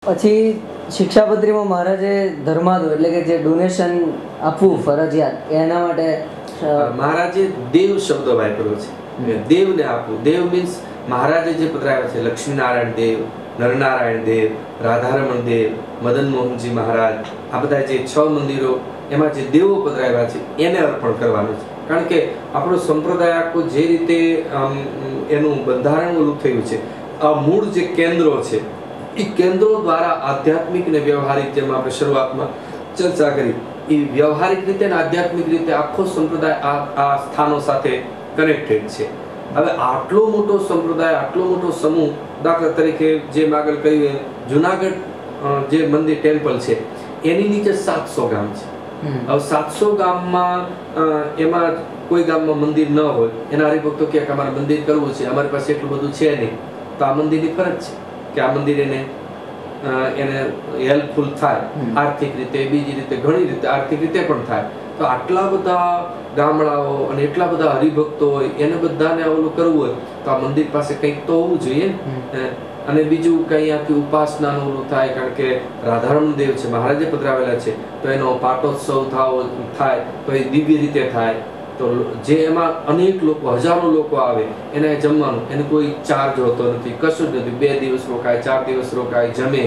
પછી શિક્ષાપત્રીમાં મહારાજે ધર્માદો એટલે કે જે ડોનેશન આપવું ફરજિયાત એના માટે મહારાજે દેવ શબ્દ વાપર્યો છે. દેવને આપવું. દેવ મીન્સ મહારાજે જે પધરાવ્યા છે લક્ષ્મીનારાયણ દેવ, નરનારાયણ દેવ, રાધારમણ દેવ, મદન મોહનજી મહારાજ, આ બધા જે 6 મંદિરો એમાં જે દેવો પધરાવ્યા છે એને અર્પણ કરવાનું છે. કારણ કે આપણો સંપ્રદાય આખો જે રીતે એનું બંધારણ ઓલું થયું છે, આ મૂળ જે કેન્દ્રો છે એ કેન્દ્રો દ્વારા આધ્યાત્મિક ને વ્યવહારિક, જેમ આપણે શરૂઆતમાં ચર્ચા કરી, એ વ્યવહારિક રીતે અને આધ્યાત્મિક રીતે આખો સંપ્રદાય આ સ્થાનો સાથે કનેક્ટેડ છે. હવે આટલો મોટો સંપ્રદાય, આટલો મોટો સમૂહ, દાખલા તરીકે જેમ આગળ કહ્યું જુનાગઢ જે મંદિર ટેમ્પલ છે એની નીચે 700 ગામ છે. હવે 700 ગામમાં એમાં કોઈ ગામમાં મંદિર ન હોય, એના હરિભક્તો કે અમારે મંદિર કરવું છે, અમારી પાસે એટલું બધું છે નહીં, તો આ મંદિરની ફરજ છે કે આ મંદિર એને હેલ્પફુલ થાય આર્થિક રીતે, બીજી રીતે, ઘણી રીતે આર્થિક રીતે પણ થાય. તો આટલા બધા ગામડાઓ અને એટલા બધા હરિભક્તો હોય, એને બધાને ઓલું કરવું હોય તો આ મંદિર પાસે કંઈક તો હોવું જોઈએ. અને બીજું કંઈ આથી ઉપાસનાનું ઓલું થાય, કારણ કે રાધારમણ દેવ છે, મહારાજે પધરાવેલા છે, તો એનો પાટોત્સવ થાય તો એ દિવ્ય રીતે થાય. તો જે એમાં અનેક લોકો, હજારો લોકો આવે, એને જમવાનું, એને કોઈ ચાર્જ હોતો નથી, કશું જ નથી. 2 દિવસ રોકાય, 4 દિવસ રોકાય, જમે,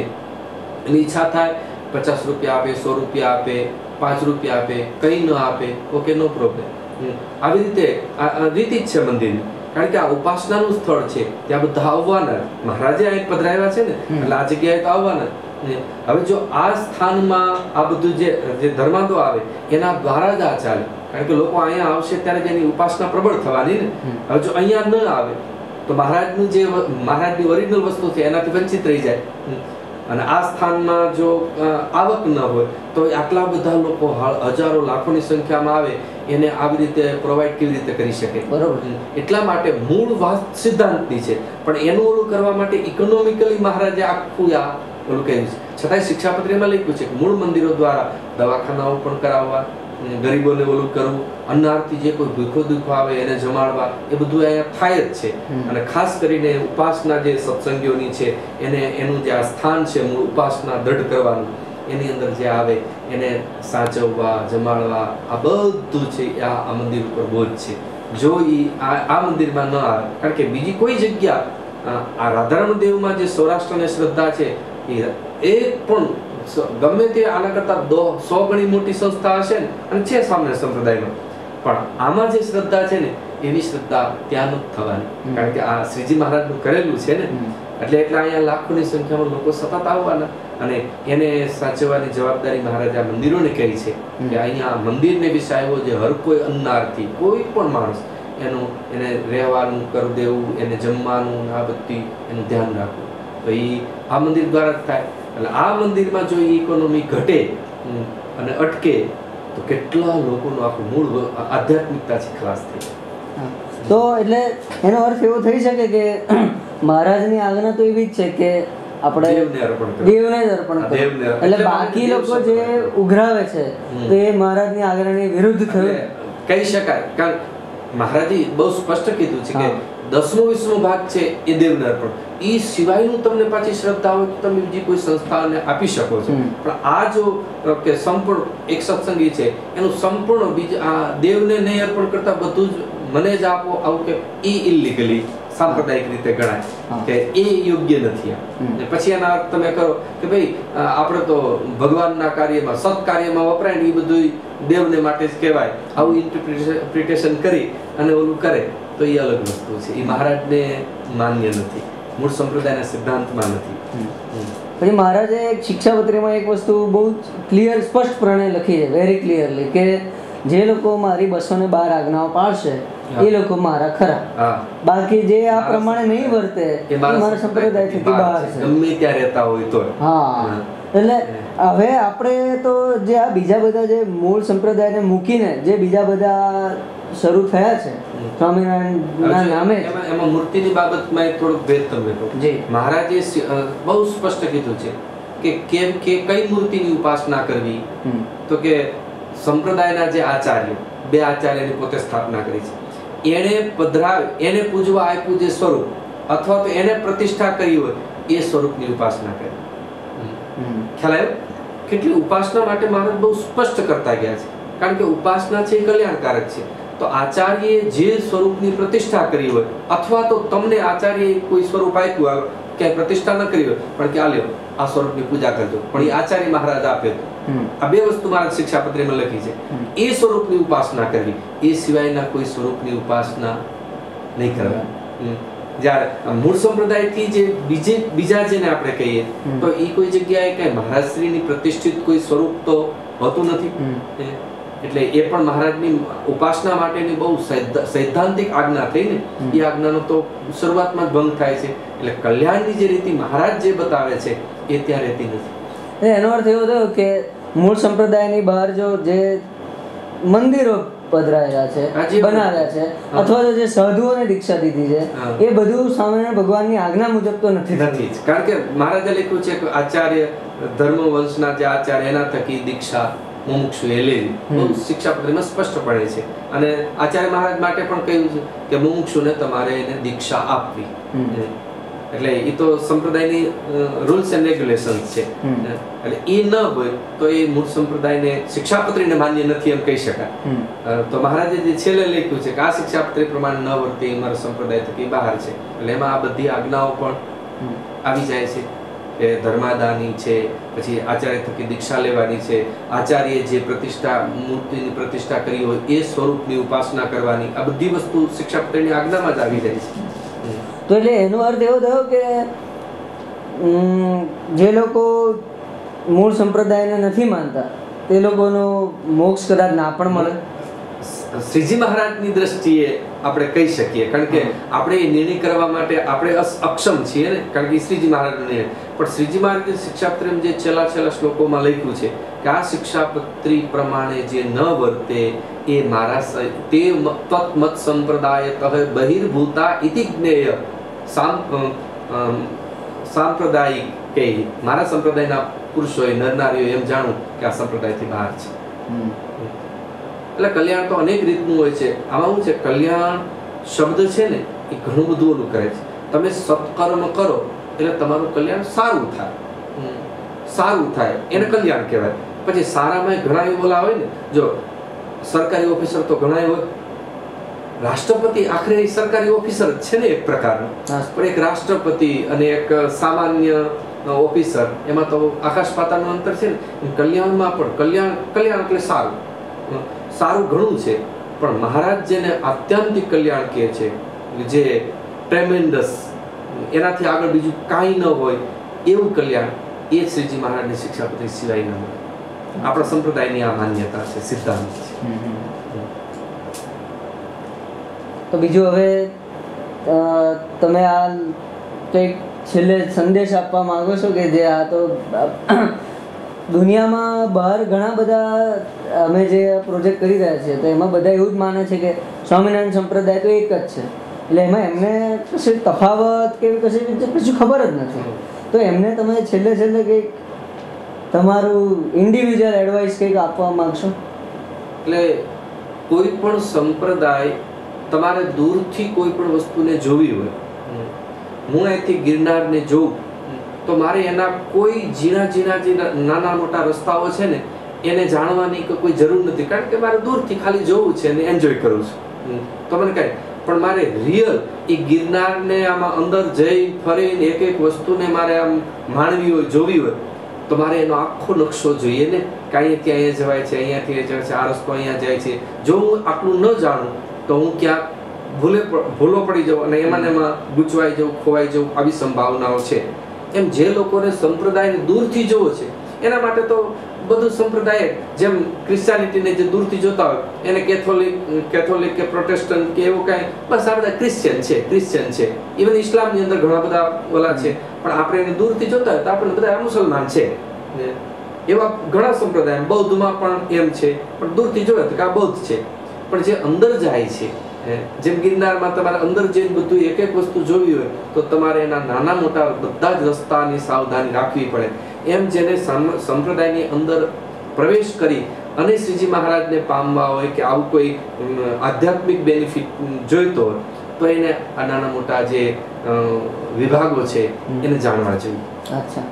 એની ઈચ્છા થાય 50 રૂપિયા આપે, 100 રૂપિયા આપે, 5 રૂપિયા આપે, કંઈ ન આપે, ઓકે, નો પ્રોબ્લેમ. આવી રીતે રીતિ જ છે મંદિરની. કારણ કે આ ઉપાસનાનું સ્થળ છે, ત્યાં બધા આવવાના. મહારાજે અહીં પધરાવ્યા છે ને, એટલે આ જગ્યાએ તો આવવાના. હવે જો આ સ્થાનમાં આ બધું જે ધર્માદો આવે એના દ્વારા જ આ ચાલે. કારણ કે લોકો અહીંયા આવશે ત્યારે જ એની ઉપાસના પ્રબળ થવાની ને. હવે જો અહીંયા ન આવે તો મહારાજની ઓરિજિનલ વસ્તુ છે એનાથી વંચિત રહી જાય. અને આ સ્થાનમાં જો આવક ન હોય તો આટલા બધા લોકો, હજારો લાખોની સંખ્યામાં આવે, એને આવી રીતે પ્રોવાઈડ કેવી રીતે કરી શકે? બરોબર. એટલા માટે મૂળ વાત સિદ્ધાંતની છે, પણ એનું ઓલું કરવા માટે ઇકોનોમિકલી મહારાજે આખું ઓલું કહ્યું છે. છતાંય શિક્ષાપત્રીમાં લખ્યું છે કે મૂળ મંદિરો દ્વારા દવાખાનાઓ પણ કરાવવા, ગરીબોને ઓલું કરવું, અન્નાર્થી જે કોઈ ભૂખો દુઃખો આવે એને જમાડવા, એ બધું અહીંયા થાય જ છે. અને ખાસ કરીને ઉપાસના જે સત્સંગીઓની છે એનું જે આ સ્થાન છે મૂળ ઉપાસના દ્રઢ કરવાનું, એની અંદર જે આવે એને સાચવવા, જમાડવા, આ બધું છે આ મંદિર ઉપર બોજ છે. જો આ મંદિરમાં ન આવે, કારણ કે બીજી કોઈ જગ્યા, આ રાધારમણ દેવમાં જે સૌરાષ્ટ્રની શ્રદ્ધા છે એ પણ ગમે તે આના કરતા 100 ગણી મોટી સંસ્થા હશે ને, અને છે સામાન્ય સંપ્રદાયમાં, પણ આમાં જે શ્રદ્ધા છે ને એવી શ્રદ્ધા ત્યાં નથી થવાની. કારણ કે આ શ્રીજી મહારાજનું કરેલું છે ને, એટલે અહીંયા લાખોની સંખ્યામાં લોકો સતત આવવાના. અને એને સાચવવાની જવાબદારી મહારાજ આ મંદિરોને કહી છે કે અહીંયા મંદિરને વિશે આવ્યો જે હર કોઈ અન્નાર્થી, કોઈ પણ માણસ, એને રહેવાનું કરી દેવું, એને જમવાનું, આ બધી એનું ધ્યાન રાખવું, તો એ આ મંદિર દ્વારા જ થાય. એટલે આ મંદિરમાં જો ઇકોનોમી ઘટે અને અટકે તો કેટલા લોકોનું આખું મૂળ આધ્યાત્મિકતા છે ખલાસ થઈ. તો એટલે એનો અર્થ એવો થઈ શકે કે મહારાજની આજ્ઞા તો એવી જ છે કે આપણે દેવને જ અર્પણ કરવું. એટલે બાકી લોકો જે ઉઘરાવે છે તો એ મહારાજની આજ્ઞાની વિરુદ્ધ થયું કહી શકાય. કારણ મહારાજે બહુ સ્પષ્ટ કીધું છે કે 10મો 20મો ભાગ છે એ દેવને અર્પણ. એ સિવાયનું તમને પાછી શ્રદ્ધા હોય તો તમે બીજી કોઈ સંસ્થાને આપી શકો છો, પણ આ જો કે સંપૂર્ણ એક સત્સંગી છે એનું સંપૂર્ણ બીજા દેવને નહીં અર્પણ કરતા બધું જ મને જ આપો, આવું કે એ ઇલીગલી સાંપ્રદાયિક રીતે ગણાય કે એ યોગ્ય નથી. પછી એના અર્થ તમે કરો કે ભાઈ આપણે તો ભગવાનના કાર્યમાં, સત્કાર્યમાં વપરાય ને એ બધું દેવને માટે જ કહેવાય, આવું ઇન્ટરપ્રિટેશન કરી અને ઓલું કરે તો એ અલગ વસ્તુ છે. એ મહારાજને માન્ય નથી, મૂળ સંપ્રદાયના સિદ્ધાંતમાં નથી. પછી મહારાજે શિક્ષાપત્રીમાં એક વસ્તુ બહુ ક્લિયર, સ્પષ્ટપણે લખી છે, વેરી ક્લિયરલી, કે જે લોકો મારી 212 આજ્ઞાઓ પાળશે એ લોકો મારા ખરા, બાકી જે આ પ્રમાણે નહીં વર્તે એ મારા સંપ્રદાયથી બહાર છે, ગમે ત્યાં રહેતા હોય તો. હા, એટલે હવે આપણે તો જે આ બીજા બધા જે મૂળ સંપ્રદાયને મૂકીને જે બીજા બધા શરૂ થયા છે સ્વામિનારાયણના નામે, એમાં મૂર્તિની બાબતમાં થોડુંક ભેદ તમે કહો. મહારાજે બહુ સ્પષ્ટ કીધું છે કે કેમ કે કઈ મૂર્તિની ઉપાસના કરવી, તો કે સંપ્રદાયના જે આચાર્ય, 2 આચાર્યની પોતે સ્થાપના કરી છે, એને પૂજવા આપ્યું જે સ્વરૂપ અથવા તો એને પ્રતિષ્ઠા કરી હોય એ સ્વરૂપની ઉપાસના કરી. ખ્યાલ આવ્યો? કેટલી ઉપાસના માટે મહારાજ બહુ સ્પષ્ટ કરતા ગયા છે, કારણ કે ઉપાસના છે એ કલ્યાણકારક છે. તો આચાર્યએ જે સ્વરૂપની પ્રતિષ્ઠા કરી હોય, અથવા તો તમને આચાર્યએ કોઈ સ્વરૂપ આપ્યું હોય, ક્યાંય પ્રતિષ્ઠા ન કરી હોય, પણ કે આ લ્યો આ સ્વરૂપની પૂજા કરજો, પણ એ આચાર્ય મહારાજ આપે. આ બે વસ્તુ મારા શિક્ષાપત્રીમાં લખી છે. એ સ્વરૂપની ઉપાસના કરવી, એ સિવાયના કોઈ સ્વરૂપની ઉપાસના નહીં કરવી. જ્યારે મૂળ સંપ્રદાયથી જે બીજા જેને આપણે કહીએ તો એ કોઈ જગ્યાએ કઈ મહારાજશ્રીની પ્રતિષ્ઠિત કોઈ સ્વરૂપ તો હોતું નથી. એટલે એ પણ મહારાજની ઉપાસના માટેની બહુ સૈદ્ધાંતિક આજ્ઞા થઈ ને, એ આજ્ઞાનો તો શરૂઆતમાં જ ભંગ થાય છે. એટલે કલ્યાણની જે રીતિ મહારાજ જે બતાવે છે એ ત્યાં રહેતી નથી. એનો અર્થ એવો થયો કે મૂળ સંપ્રદાયની બહાર જો જે મંદિરો પધરાયેલા છે, બનાવ્યા છે, અથવા તો જે સાધુઓને દીક્ષા દીધી છે, એ બધું સ્વામિનારાયણ ભગવાનની આજ્ઞા મુજબ તો નથી. કારણ કે મહારાજે લખ્યું છે કે આચાર્ય ધર્મ વંશના જે આચાર્ય એના થકી દીક્ષા મુમુક્ષુ એ લેવી. બહુ શિક્ષાપત્રીમાં સ્પષ્ટપણે છે. અને આચાર્ય મહારાજ માટે પણ કહ્યું છે કે મુમુક્ષુને તમારે એને દીક્ષા આપવી. એટલે એ તો સંપ્રદાયની રૂલ્સ એન્ડ રેગ્યુલેશન્સ છે. એટલે એ ન હોય તો એ મૂળ સંપ્રદાયને શિક્ષાપત્રીને માન્ય નથી એમ કહી શકાય. તો મહારાજે જે છેલ્લે લખ્યું છે કે આ શિક્ષાપત્રી પ્રમાણે ન વર્તી મારા સંપ્રદાય થકી બહાર છે. એટલે એમાં આ બધી આજ્ઞાઓ પણ આવી જાય છે કે ધર્માદાની છે, પછી આચાર્ય થકી દીક્ષા લેવાની છે, આચાર્ય જે પ્રતિષ્ઠા મૂર્તિની પ્રતિષ્ઠા કરી હોય એ સ્વરૂપની ઉપાસના કરવાની, આ બધી વસ્તુ શિક્ષાપત્રીની આજ્ઞામાં જ આવી જાય છે. તો એટલે એનો અર્થ એવો થયો કે જે લોકો મૂળ સંપ્રદાયને નથી માનતા તે લોકોનો મોક્ષ કદાચ ના પણ મળે. શ્રીજી મહારાજની દ્રષ્ટિએ આપણે કહી શકીએ, કારણ કે આપણે એ નિર્ણય કરવા માટે આપણે અક્ષમ છીએ ને, કારણ કે શ્રીજી મહારાજનો નિર્ણય. પણ શ્રીજી મહારાજની શિક્ષાપત્રીમાં જે છેલ્લા શ્લોકોમાં લખ્યું છે કે આ શિક્ષાપત્રી પ્રમાણે જે ન વર્તે એ મારા તે તત્મત સંપ્રદાયતઃ બહિર્ભૂતા ઇતિ જ્ઞેય સાંપ્રદાયિક કે મારા સંપ્રદાયના પુરુષોએ નરનારીઓ એમ જાણવું કે આ સંપ્રદાયથી બહાર છે. એટલે કલ્યાણ તો અનેક રીતનું હોય છે. આમાં શું છે, કલ્યાણ શબ્દ છે ને એ ઘણું બધું ઓલું કરે છે. તમે સત્કર્મ કરો એટલે તમારું કલ્યાણ સારું થાય, એને કલ્યાણ કહેવાય. પછી સારામાં ઘણા ઓલા હોય ને, જો સરકારી ઓફિસર તો ઘણા હોય, રાષ્ટ્રપતિ આખરે સરકારી ઓફિસર જ છે ને એક પ્રકારનો, પણ એક રાષ્ટ્રપતિ અને એક સામાન્ય ઓફિસર એમાં તો આકાશ પાતાળનું અંતર છે ને. કલ્યાણમાં પણ કલ્યાણ એટલે સારું ઘણું છે, પણ મહારાજ જેને આત્યંતિક કલ્યાણ કહે છે, જે ટ્રેમેન્ડસ, એનાથી આગળ બીજું કાંઈ ન હોય એવું કલ્યાણ, એ શ્રીજી મહારાજની શિક્ષાપત્રી સિવાય ન મળે. આપણા સંપ્રદાયની આ માન્યતા છે, સિદ્ધાંત છે. તો બીજું હવે તમે આ કંઈક છેલ્લે સંદેશ આપવા માંગો છો કે જે આ તો દુનિયામાં બહાર ઘણા બધા અમે જે પ્રોજેક્ટ કરી રહ્યા છીએ તો એમાં બધા એવું જ માને છે કે સ્વામિનારાયણ સંપ્રદાય તો એક જ છે, એટલે એમાં એમને કશી તફાવત કે કશું ખબર જ નથી. તો એમને તમે છેલ્લે કંઈક તમારું ઇન્ડિવિજ્યુઅલ એડવાઇસ કંઈક આપવા માંગશો? એટલે કોઈ પણ સંપ્રદાય તમારે દૂરથી કોઈ પણ વસ્તુને જોવી હોય, હું અહીંથી ગિરનારને જોઉં તો મારે એના કોઈ ઝીણા નાના મોટા રસ્તાઓ છે ને એને જાણવાની કોઈ જરૂર નથી, કારણ કે મારે દૂરથી ખાલી જોવું છે અને એન્જોય કરું છું તો મને કાંઈ. પણ મારે રિયલ એ ગિરનારને આમાં અંદર જઈ ફરીને એક વસ્તુને મારે આમ માણવી હોય, જોવી હોય, તો મારે એનો આખો નકશો જોઈએ ને કે અહીંયાથી અહીંયા જવાય છે, અહીંયાથી જવાય છે, આ રસ્તો અહીંયા જાય છે. જો હું આટલું ન જાણું તો હું ક્યાંક ભૂલો પડી જાઉં અને એમાં ગૂંચવાઈ જવું, ખોવાઈ જવું, આવી સંભાવનાઓ છે. એમ જે લોકોને સંપ્રદાયને દૂરથી જોવો છે એના માટે તો બધું સંપ્રદાય, જેમ ક્રિશ્ચિયાનિટીને જે દૂરથી જોતા હોય એને કેથોલિક કે પ્રોટેસ્ટન્ટ કે એવું કાંઈ, બસ આ બધા ક્રિશ્ચિયન છે. ઇવન ઇસ્લામની અંદર ઘણા બધા ઓલા છે, પણ આપણે એને દૂરથી જોતા હોય તો આપણે બધા મુસલમાન છે. એવા ઘણા સંપ્રદાય, બૌદ્ધમાં પણ એમ છે, પણ દૂરથી જોવે તો કે આ બૌદ્ધ છે. પણ જે અંદર જાય છે, જેમ ગિરનારમાં તમારે અંદર જઈને બધું એક વસ્તુ જોવી હોય તો તમારે એના નાના મોટા બધા જ રસ્તાની સાવધાની રાખવી પડે. એમ જેને સંપ્રદાયની અંદર પ્રવેશ કરી અને શ્રીજી મહારાજને પામવા હોય કે આવું કોઈ આધ્યાત્મિક બેનિફિટ જોઈતો હોય તો એને આ નાના મોટા જે વિભાગો છે એને જાણવા જોઈએ. અચ્છા.